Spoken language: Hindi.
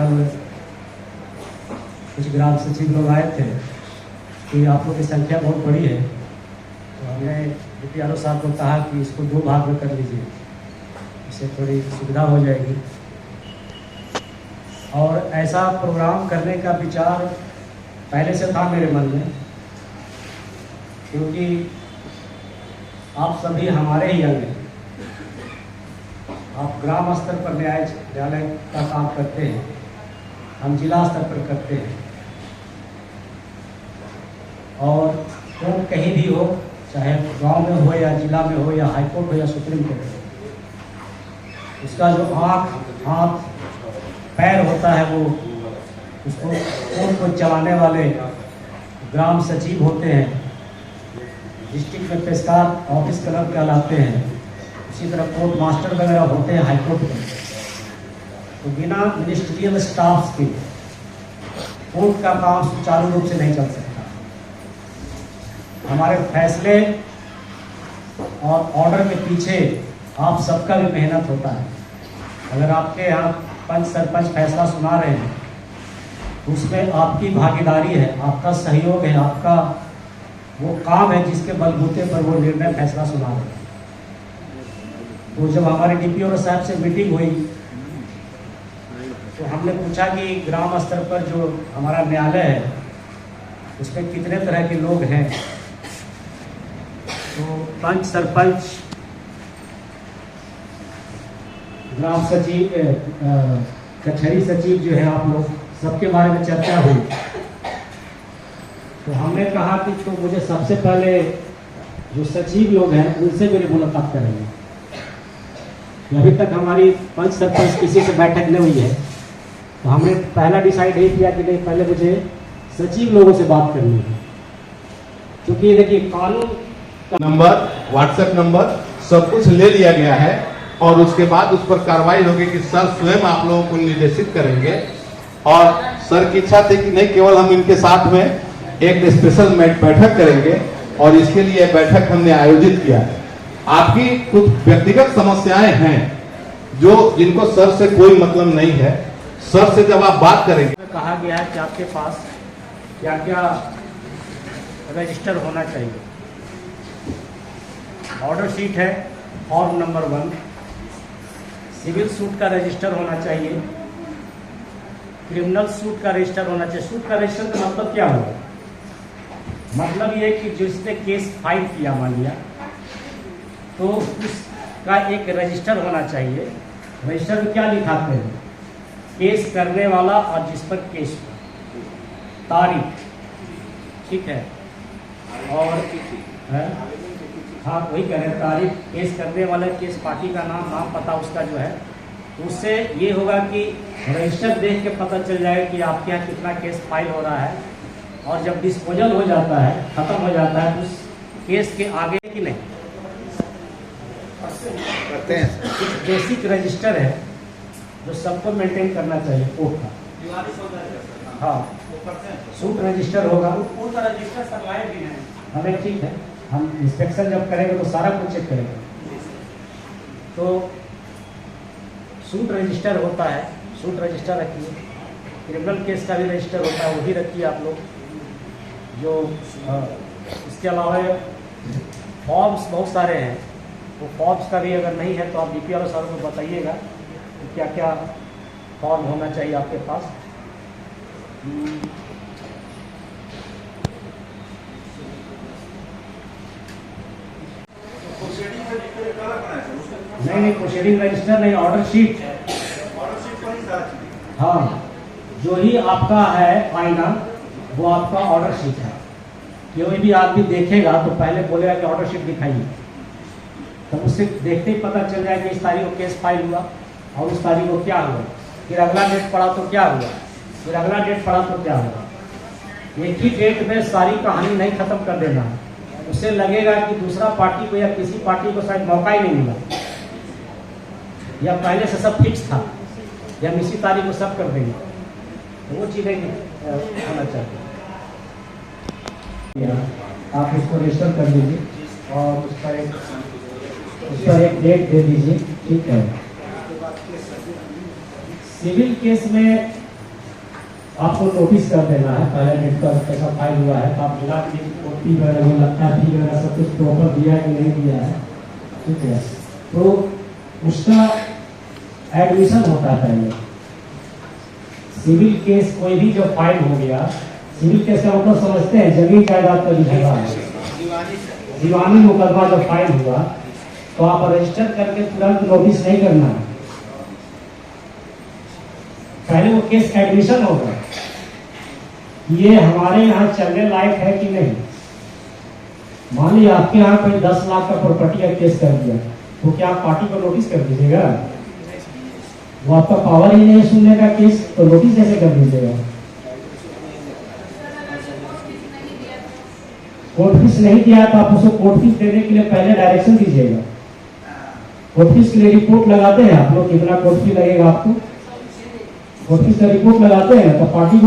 कल कुछ ग्राम सचिव लोग आए थे कि आप लोग की संख्या बहुत बड़ी है, तो हमने DPRO साहब को कहा कि इसको 2 भाग में कर लीजिए, इससे थोड़ी सुविधा हो जाएगी। और ऐसा प्रोग्राम करने का विचार पहले से था मेरे मन में, क्योंकि आप सभी हमारे ही अंग हैं। आप ग्राम स्तर पर न्यायालय का काम करते हैं, हम जिला स्तर पर करते हैं, और कोर्ट कहीं भी हो, चाहे गांव में हो या जिला में हो या हाईकोर्ट हो या सुप्रीम कोर्ट हो, उसका जो आँख हाथ पैर होता है वो उसको कोर्ट को चलाने वाले ग्राम सचिव होते हैं, डिस्ट्रिक्ट में पेशकार ऑफिस क्लर्क कहलाते हैं, इसी तरह कोर्ट मास्टर वगैरह होते हैं हाईकोर्ट में। तो बिना मिनिस्ट्रियल स्टाफ के कोर्ट का काम सुचारू रूप से नहीं चल सकता। हमारे फैसले और ऑर्डर के पीछे आप सबका भी मेहनत होता है। अगर आपके यहाँ पंच सरपंच फैसला सुना रहे हैं तो उसमें आपकी भागीदारी है, आपका सहयोग है, आपका वो काम है जिसके बलबूते पर वो निर्णय फैसला सुना रहे हैं। तो जब हमारे DPRO साहब से मीटिंग हुई तो हमने पूछा कि ग्राम स्तर पर जो हमारा न्यायालय है उसमें कितने तरह के लोग हैं। तो पंच सरपंच, ग्राम सचिव, कचहरी सचिव जो है, आप लोग सबके बारे में चर्चा हुई। तो हमने कहा कि तो मुझे सबसे पहले जो सचिव लोग हैं उनसे मेरी मुलाकात करेंगे। अभी तक हमारी पंच सरपंच किसी से बैठक नहीं हुई है, तो हमने पहला डिसाइड ये किया कि नहीं, पहले मुझे सचिव लोगों से बात करनी है, क्योंकि देखिए कानून नंबर, व्हाट्सएप नंबर सब कुछ ले लिया गया है और उसके बाद उस पर कार्रवाई होगी कि सर स्वयं आप लोगों को निर्देशित करेंगे। और सर की इच्छा थी कि नहीं केवल हम इनके साथ में एक स्पेशल बैठक करेंगे और इसके लिए बैठक हमने आयोजित किया है। आपकी कुछ व्यक्तिगत समस्याएं हैं जो जिनको सर से कोई मतलब नहीं है, सर से जब आप बात करेंगे। कहा गया है कि आपके पास क्या क्या रजिस्टर होना चाहिए। ऑर्डर शीट है, फॉर्म नंबर 1, सिविल सूट का रजिस्टर होना चाहिए, क्रिमिनल सूट का रजिस्टर होना चाहिए। सूट का रजिस्टर का मतलब क्या होगा? मतलब ये कि जिसने केस फाइल किया, मान लिया, तो उसका एक रजिस्टर होना चाहिए। रजिस्टर में क्या लिखाते हैं? केस करने वाला और जिस पर केस हुआ, तारीख, ठीक है, और हाँ वही कह रहे हैं, तारीख, केस करने वाला, केस पार्टी का नाम पता उसका जो है। तो उससे ये होगा कि रजिस्टर देख के पता चल जाएगा कि आपके यहाँ कितना केस फाइल हो रहा है, और जब डिस्पोजल हो जाता है, खत्म हो जाता है, तो उस केस के आगे कि नहीं करते हैं। कुछ बेसिक रजिस्टर है जो सबको मेंटेन करना चाहिए कोर्ट का। हाँ, सूट रजिस्टर होगा, कोर्ट का रजिस्टर सरवाए भी हैं हमें, ठीक है। हम इंस्पेक्शन जब करेंगे तो सारा कुछ चेक करेंगे। तो सूट रजिस्टर होता है, सूट रजिस्टर रखिए। क्रिमिनल केस का भी रजिस्टर होता है, वो भी रखिए आप लोग। जो इसके अलावा फॉर्म्स बहुत सारे हैं, वो फॉर्म्स का भी अगर नहीं है तो आप DPRO साहब को बताइएगा कि क्या क्या फॉर्म होना चाहिए आपके पास। नहीं, प्रोसीडिंग रजिस्टर नहीं, ऑर्डर शीट। हाँ, जो ही आपका है आईना वो आपका ऑर्डर शीट है। कोई भी आदमी देखेगा तो पहले बोलेगा कि ऑर्डर शीट दिखाइए, तो उससे देखते ही पता चल जाएगा कि इस तारीख को केस फाइल हुआ और उस तारीख को क्या हुआ, फिर अगला डेट पड़ा तो क्या हुआ, फिर अगला डेट पड़ा तो क्या हुआ। एक ही डेट में सारी कहानी नहीं खत्म कर देना, उससे लगेगा कि दूसरा पार्टी को या किसी पार्टी को शायद मौका ही नहीं मिला, या पहले से सब फिक्स था, या हम इसी तारीख को सब कर देंगे, तो वो चीज़ें होना चाहिए। आप इसको रजिस्टर कर दीजिए और उसका एक डेट दे दीजिए, ठीक है। सिविल केस में आपको नोटिस कर देना है, पहले डेट का पैसा फाइल हुआ है तो आप मिला के ओटी वगैरह सब कुछ प्रॉपर दिया कि नहीं दिया है, ठीक है। तो उसका एडमिशन होता है पहले। सिविल केस कोई भी जो फाइल हो गया, सिविल केस का मतलब समझते हैं जमीन जायदाद का लिखा है, दीवानी मुकदमा जब फाइल हुआ तो आप रजिस्टर करके तुरंत नोटिस नहीं करना है, पहले वो केस एडमिशन होगा, ये हमारे यहाँ चलने लायक है कि नहीं। मान लीजिए आपके यहाँ कोई 10 लाख का प्रॉपर्टी का केस कर दिया, तो क्या आप पार्टी को नोटिस कर दीजिएगा? वो आपका पावर ही नहीं सुनने का केस, तो नोटिस कैसे कर दीजिएगा? कोर्ट फीस नहीं दिया तो आप उसको कोर्ट फीस देने के लिए पहले डायरेक्शन दीजिएगा। कोर्ट फीस के लिए रिपोर्ट लगाते हैं आप लोग, कितना कोर्ट फीस लगेगा आपको, कोर्ट फीस का रिपोर्ट लगाते हैं तो पार्टी